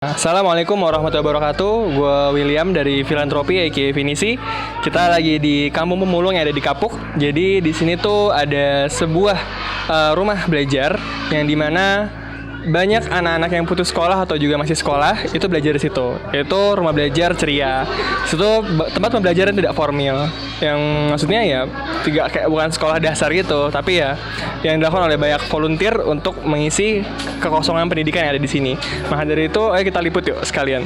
Assalamualaikum warahmatullahi wabarakatuh. Gue William dari Filantropi aka Finisi. Kita lagi di Kampung Pemulung yang ada di Kapuk. Jadi di sini tuh ada sebuah rumah belajar yang dimana banyak anak-anak yang putus sekolah atau juga masih sekolah itu belajar di situ. Itu rumah belajar ceria. Situ tempat pembelajaran tidak formal. Yang maksudnya ya tidak kayak bukan sekolah dasar gitu, tapi ya yang dilakukan oleh banyak volunteer untuk mengisi kekosongan pendidikan yang ada di sini. Maka dari itu, ayo kita liput yuk sekalian.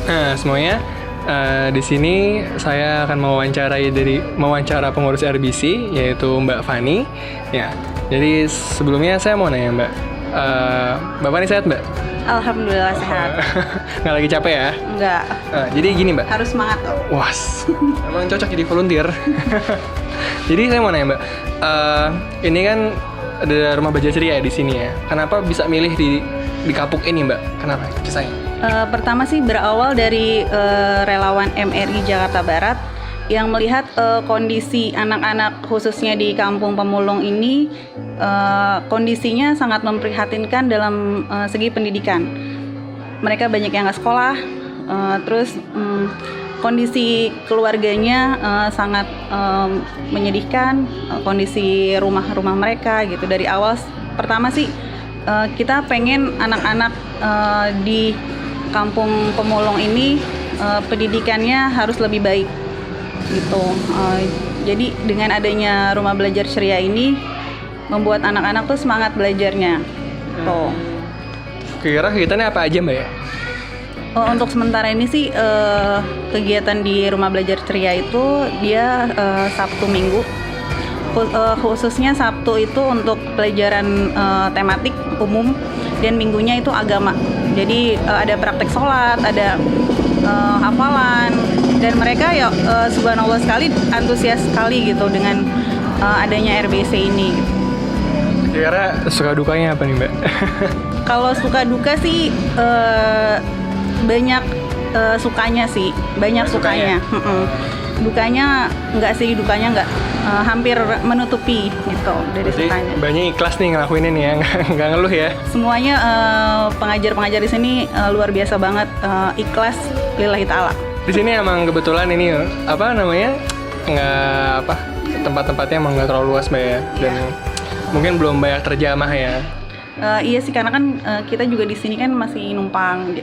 Nah, semuanya di sini saya akan mewawancara pengurus RBC yaitu Mbak Fani. Ya, jadi sebelumnya saya mau nanya Mbak, Mbak Fani sehat Mbak? Alhamdulillah sehat. Nggak lagi capek ya? Enggak. Jadi gini Mbak. Harus semangat loh. Was, emang cocok jadi volunteer. Jadi saya mau nanya Mbak, ini kan ada rumah belajar ceria ya di sini ya. Kenapa bisa milih di Kapuk ini Mbak? Kenapa? Kisahnya? Pertama sih berawal dari relawan MRI Jakarta Barat yang melihat kondisi anak-anak khususnya di Kampung Pemulung ini kondisinya sangat memprihatinkan dalam segi pendidikan. Mereka banyak yang nggak sekolah, terus kondisi keluarganya sangat menyedihkan, kondisi rumah-rumah mereka gitu. Dari awal pertama sih kita pengen anak-anak di Kampung Pemulung ini pendidikannya harus lebih baik gitu. Jadi dengan adanya rumah belajar ceria ini membuat anak-anak tuh semangat belajarnya. Tuh. Kira kegiatannya apa aja Mbak ya? Untuk sementara ini sih kegiatan di rumah belajar ceria itu dia Sabtu Minggu. Khususnya Sabtu itu untuk pelajaran tematik umum dan minggunya itu agama. Jadi ada praktek sholat, ada hafalan, dan mereka ya subhanallah sekali antusias sekali gitu dengan adanya RBC ini. Kira suka dukanya apa nih Mbak? Kalau suka duka sih banyak sukanya sih, banyak sukanya. Dukanya enggak sih, dukanya enggak hampir menutupi gitu dari sukanya. Banyak ikhlas nih ngelakuin ini ya, nggak ngeluh ya. Semuanya pengajar-pengajar di sini luar biasa banget, ikhlas lillahi ta'ala. Di sini emang kebetulan ini tempat-tempatnya emang nggak terlalu luas Mbak ya, dan mungkin belum banyak terjamah ya. Iya sih, karena kan kita juga di sini kan masih numpang,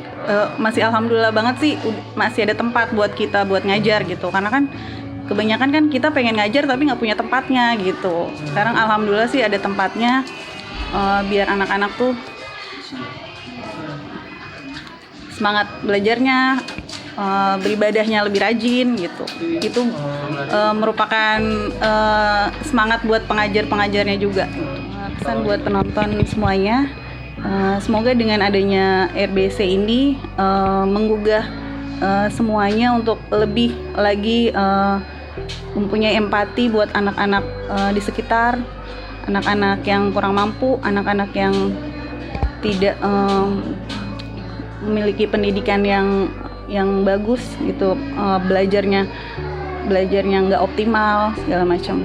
masih alhamdulillah banget sih masih ada tempat buat kita buat ngajar gitu. Karena kan kebanyakan kan kita pengen ngajar tapi nggak punya tempatnya gitu. Sekarang alhamdulillah sih ada tempatnya biar anak-anak tuh semangat belajarnya, beribadahnya lebih rajin gitu. Itu merupakan semangat buat pengajar-pengajarnya juga. Pesan buat penonton semuanya, semoga dengan adanya RBC ini menggugah semuanya untuk lebih lagi mempunyai empati buat anak-anak di sekitar, anak-anak yang kurang mampu, anak-anak yang tidak memiliki pendidikan yang bagus gitu, belajarnya nggak optimal segala macam.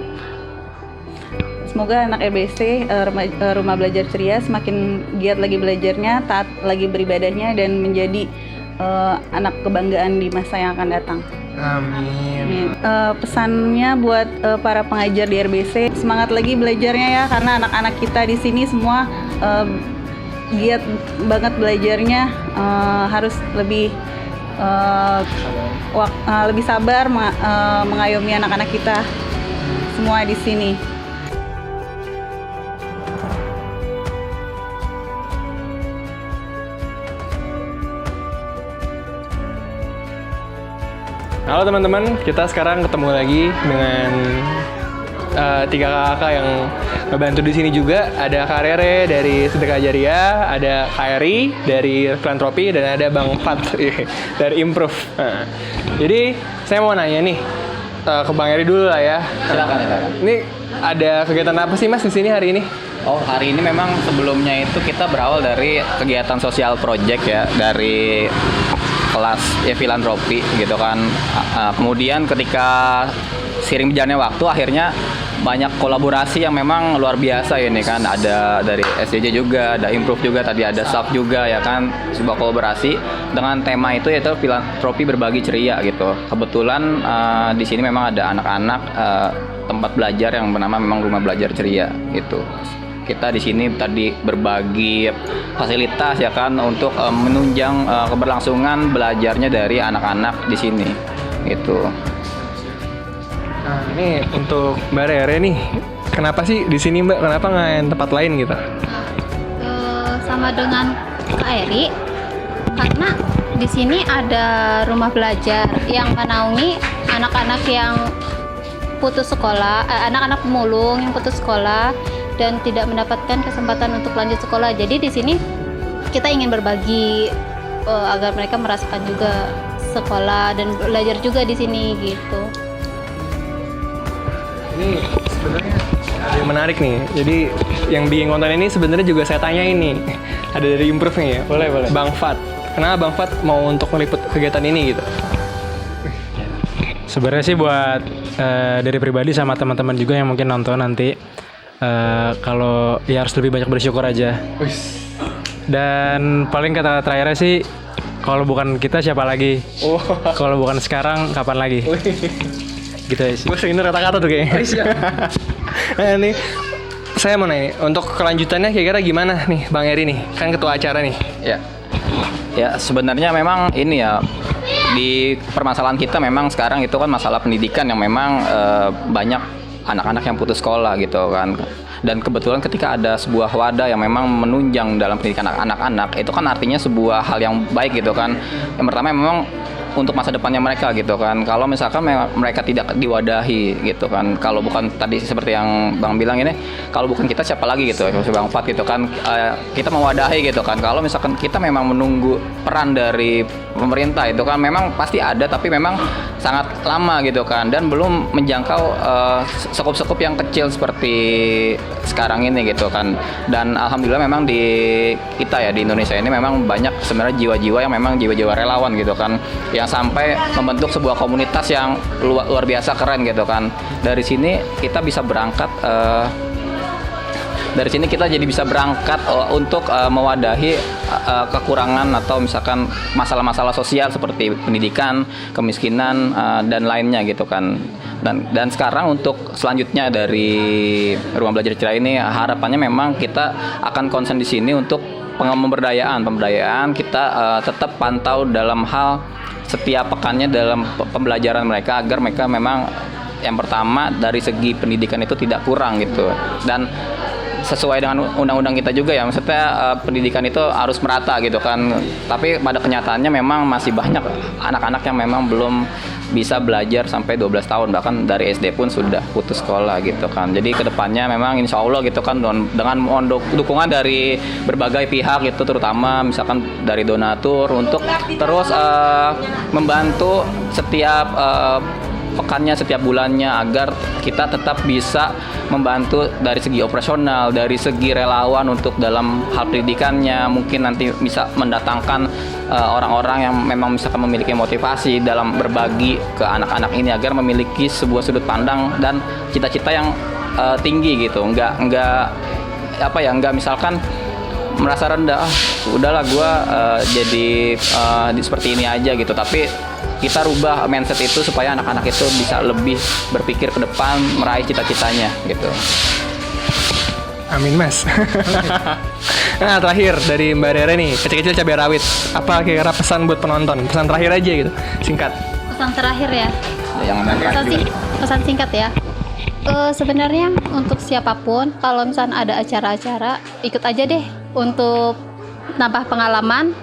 Semoga anak RBC rumah belajar ceria semakin giat lagi belajarnya, taat lagi beribadahnya, dan menjadi anak kebanggaan di masa yang akan datang. Amin. Pesannya buat para pengajar di RBC, semangat lagi belajarnya ya, karena anak-anak kita di sini semua giat banget belajarnya, harus lebih lebih sabar mengayomi anak-anak kita semua di sini. Halo teman-teman, kita sekarang ketemu lagi dengan tiga kakak yang ngebantu di sini juga. Ada Kak Rere dari Sedekah Jariah, ada Kak Eri dari Filantropi, dan ada Bang Fat dari Improve. Nah, jadi saya mau nanya nih ke Bang Eri dulu lah ya. Silakan. Ini ada kegiatan apa sih Mas di sini hari ini? Oh, hari ini memang sebelumnya itu kita berawal dari kegiatan sosial project ya, dari kelas ya filantropi gitu kan. Kemudian ketika seiring berjalannya waktu akhirnya banyak kolaborasi yang memang luar biasa ini kan, ada dari SDJ juga, ada Improve juga, tadi ada SAF juga ya kan, sebuah kolaborasi dengan tema itu yaitu filantropi berbagi ceria gitu. Kebetulan di sini memang ada anak-anak tempat belajar yang bernama memang Rumah Belajar Ceria gitu. Kita di sini tadi berbagi fasilitas ya kan untuk menunjang keberlangsungan belajarnya dari anak-anak di sini gitu. Nah, ini untuk Mbak Rere nih, kenapa sih di sini Mbak? Kenapa nggak yang tempat lain gitu? Sama dengan Kak Eri, karena di sini ada rumah belajar yang menaungi anak-anak yang putus sekolah, anak-anak pemulung yang putus sekolah dan tidak mendapatkan kesempatan untuk lanjut sekolah. Jadi di sini kita ingin berbagi agar mereka merasakan juga sekolah dan belajar juga di sini gitu. Ini sebenarnya ada yang menarik nih. Jadi yang bikin konten ini sebenarnya juga saya tanya ini. Ada dari Improve nih ya. Boleh. Bang Fat. Kenapa Bang Fat mau untuk meliput kegiatan ini gitu? Sebenarnya sih buat dari pribadi sama teman-teman juga yang mungkin nonton nanti, kalau ya harus lebih banyak bersyukur aja. Dan paling kata terakhirnya sih, kalau bukan kita siapa lagi? Kalau bukan sekarang kapan lagi? Gitu ya sih. Gue sering kata-kata tuh kayaknya. Nah ini saya mau nanya, untuk kelanjutannya kira-kira gimana nih Bang Eri nih? Kan ketua acara nih. Ya sebenarnya memang ini ya, di permasalahan kita memang sekarang itu kan masalah pendidikan yang memang banyak anak-anak yang putus sekolah gitu kan. Dan kebetulan ketika ada sebuah wadah yang memang menunjang dalam pendidikan anak-anak, itu kan artinya sebuah hal yang baik gitu kan. Yang pertama memang untuk masa depannya mereka gitu kan. Kalau misalkan mereka tidak diwadahi gitu kan, kalau bukan tadi seperti yang Bang bilang ini, kalau bukan kita siapa lagi gitu, Bang Fat gitu kan, kita mewadahi gitu kan. Kalau misalkan kita memang menunggu peran dari pemerintah itu kan memang pasti ada, tapi memang sangat lama gitu kan, dan belum menjangkau sekup-sekup yang kecil seperti sekarang ini gitu kan. Dan alhamdulillah memang di kita ya di Indonesia ini memang banyak sebenarnya jiwa-jiwa yang memang jiwa-jiwa relawan gitu kan, yang sampai membentuk sebuah komunitas yang luar biasa keren gitu kan. Dari sini kita bisa berangkat untuk mewadahi kekurangan atau misalkan masalah-masalah sosial seperti pendidikan, kemiskinan dan lainnya gitu kan. Dan sekarang untuk selanjutnya dari Rumah Belajar Ceria ini harapannya memang kita akan konsen di sini untuk pemberdayaan kita tetap pantau dalam hal setiap pekannya dalam pembelajaran mereka, agar mereka memang yang pertama dari segi pendidikan itu tidak kurang gitu, dan sesuai dengan undang-undang kita juga ya, maksudnya pendidikan itu harus merata gitu kan. Tapi pada kenyataannya memang masih banyak anak-anak yang memang belum bisa belajar sampai 12 tahun, bahkan dari SD pun sudah putus sekolah gitu kan. Jadi kedepannya memang insya Allah gitu kan, dengan dukungan dari berbagai pihak itu, terutama misalkan dari donatur, untuk terus membantu setiap pekannya, setiap bulannya, agar kita tetap bisa membantu dari segi operasional, dari segi relawan untuk dalam hal pendidikannya. Mungkin nanti bisa mendatangkan orang-orang yang memang misalkan memiliki motivasi dalam berbagi ke anak-anak ini, agar memiliki sebuah sudut pandang dan cita-cita yang tinggi gitu. Enggak misalkan merasa rendah, udahlah gue jadi seperti ini aja gitu. Tapi kita rubah mindset itu supaya anak-anak itu bisa lebih berpikir ke depan, meraih cita-citanya gitu. Amin Mas. Nah terakhir dari Mbak Rere nih, kecil-kecil cabai rawit, apa kira-kira pesan buat penonton? Pesan terakhir aja gitu, singkat. Pesan terakhir ya. Pesan singkat ya. Sebenarnya untuk siapapun, kalau misalnya ada acara-acara, ikut aja deh untuk nambah pengalaman,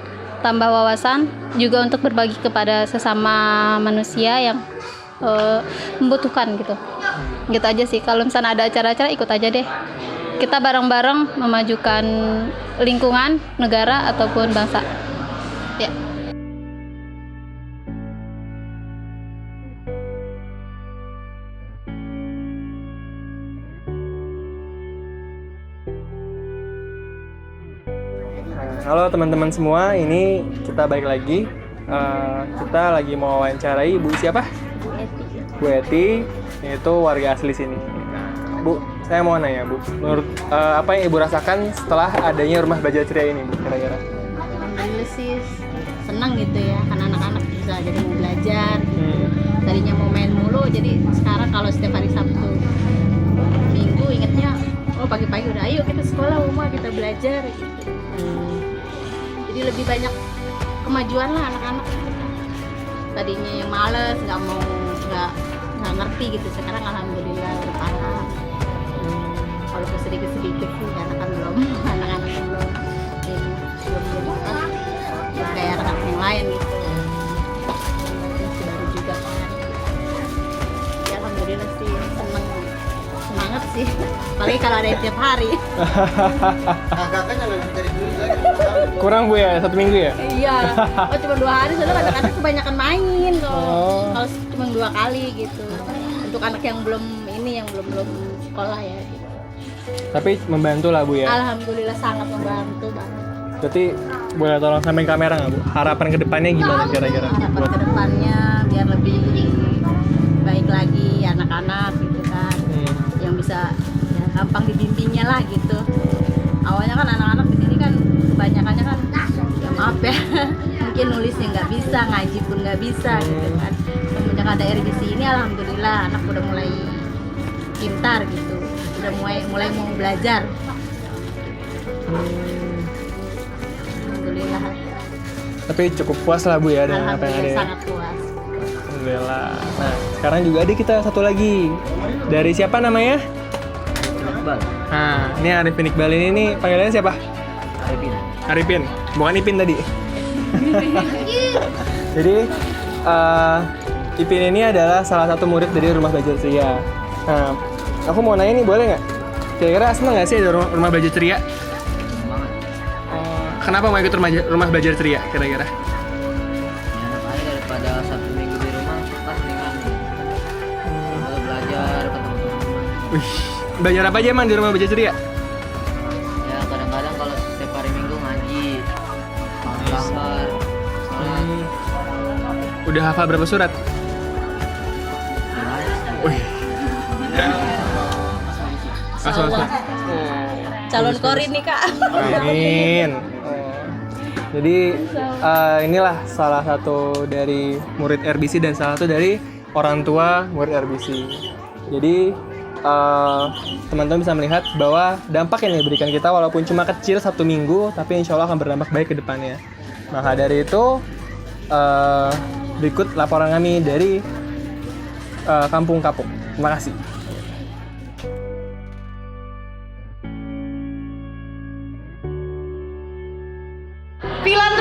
tambah wawasan, juga untuk berbagi kepada sesama manusia yang membutuhkan gitu. Gitu aja sih. Kalau misalnya ada acara-acara, ikut aja deh. Kita bareng-bareng memajukan lingkungan, negara ataupun bangsa. Ya. halo teman-teman semua, ini kita balik lagi. Kita lagi mau wawancarai Bu siapa? Bu Eti, yaitu warga asli sini. Nah, Bu, saya mau nanya Bu, menurut apa yang Ibu rasakan setelah adanya rumah belajar ceria ini, Bu, kira-kira? Alhamdulillah sih senang gitu ya, kan anak-anak bisa jadi mau belajar. Tadinya mau main mulu, jadi sekarang kalau setiap hari Sabtu Minggu ingetnya, oh pagi-pagi udah ayo kita sekolah, Uma kita belajar gitu. Jadi lebih banyak kemajuan lah anak-anak. Tadinya yang males, nggak ngerti gitu, sekarang alhamdulillah udah paham. Walaupun sedikit-sedikit sih, karena kan belum anak-anak belum kayak anak-anak yang lain gitu. Masih baru juga kan. Ya alhamdulillah sih semangat sih. Apalagi kalau ada yang tiap hari. Kurang Bu ya, 1 minggu ya? Iya. Oh cuma 2 hari, soalnya anak-anak kebanyakan main kalau cuma 2 kali gitu. Untuk anak yang belum sekolah ya. Gitu. Tapi membantu lah Bu ya? Alhamdulillah sangat membantu banget. Berarti boleh tolong sampein kamera nggak Bu? Harapan kedepannya gimana kira-kira? Harapan kedepannya biar lebih baik lagi anak-anak gitu kan. Yang bisa ya, gampang dibimbingnya lah gitu. Awalnya kan anak-anak di sini kan kebanyakannya kan ya maaf ya mungkin nulisnya nggak bisa, ngaji pun nggak bisa gitu kan. Semenjak ada RBC ini alhamdulillah anak udah mulai pintar gitu, udah mulai mau belajar. Alhamdulillah. Tapi cukup puas lah Bu ya dengan apa yang ada. Alhamdulillah Ya? sangat puas. Alhamdulillah. Nah, sekarang juga ada kita satu lagi. Dari siapa namanya? Iqbal. Nah, ini Arifin Iqbal ini panggilannya siapa? Arifin. Bukan Ipin tadi. Jadi, Ipin ini adalah salah satu murid dari Rumah Belajar Ceria. Nah, aku mau nanya nih, boleh nggak? Kira-kira seneng nggak sih ada rumah belajar ceria? Kenapa mau ikut rumah belajar ceria kira-kira? Ya, makanya daripada 1 minggu di rumah, pas mendingan belajar ketemu teman-teman. Wih, belajar apa aja emang di rumah belajar ceria? Ya kadang-kadang kalau setiap hari minggu ngaji, belajar, sholat, Udah hafal berapa surat? gimana sih? Wih. Insyaallah. Calon kori nih Kak. Amin. Jadi inilah salah satu dari murid RBC dan salah satu dari orang tua murid RBC. Jadi teman-teman bisa melihat bahwa dampak yang diberikan kita walaupun cuma kecil 1 minggu, tapi insya Allah akan berdampak baik ke depannya. Maka dari itu berikut laporan kami dari Kampung Kapuk. Terima kasih. Filantropi